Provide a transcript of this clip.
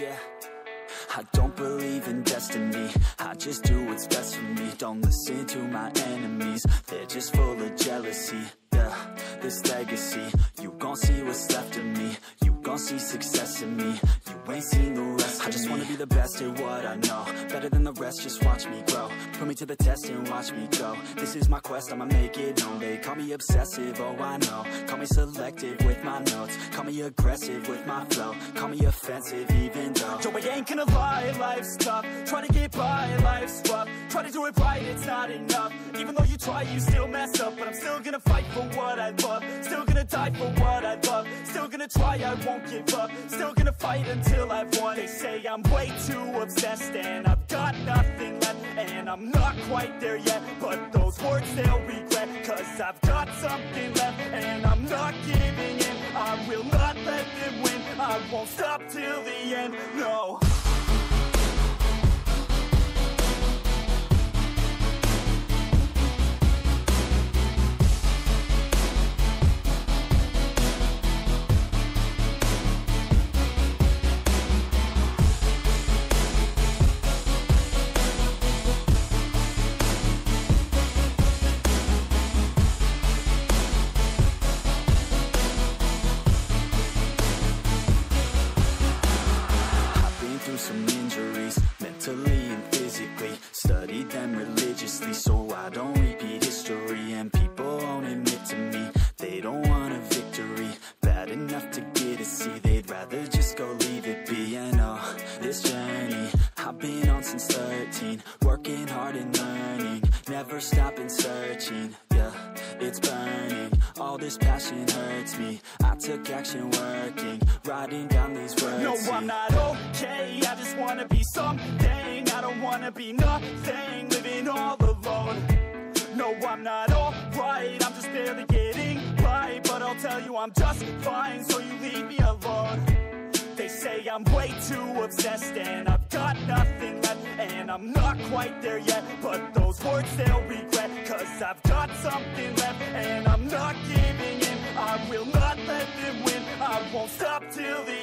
Yeah, I don't believe in destiny, I just do what's best for me. Don't listen to my enemies, they're just full of jealousy. Yeah, this legacy, you gon' see what's left of me. You gon' see success in me, you ain't seen the rest of me. I just wanna be the best at what I know, better than the rest, just watch me grow. Put me to the test and watch me go. This is my quest, I'ma make it known. They call me obsessive, oh I know. Call me selective with my notes, call me aggressive with my flow. Call me offensive even though yo, I ain't gonna lie, life's tough. Try to get by, life's rough. Try to do it right, it's not enough. Even though you try, you still mess up. But I'm still gonna fight for what I love, still gonna die for what I love, still gonna try, I won't give up, still gonna fight until I've won. They say I'm way too obsessed and I've got nothing left, and I'm not quite there yet, but those words they'll regret, cause I've got something left and I'm not giving in. I will not let them win, I won't stop till the end, no. Some injuries, mentally and physically. Studied them religiously so I don't repeat history. And people won't admit to me they don't want a victory. Bad enough to get a C, they'd rather just go leave it be. And oh, this journey I've been on since 13, working hard and learning, never stopping searching. Yeah, it's burning, all this passion hurts me. I took action working, writing down these words. No, I'm not okay, I just wanna be something. I don't wanna be nothing, living all alone. No, I'm not alright, I'm just barely getting by. But I'll tell you I'm just fine, so you leave me alone. They say I'm way too obsessed and I've got nothing left, and I'm not quite there yet, but those words they'll regret, cause I've got something left and I'm not giving in. I will not let them win, I won't stop till the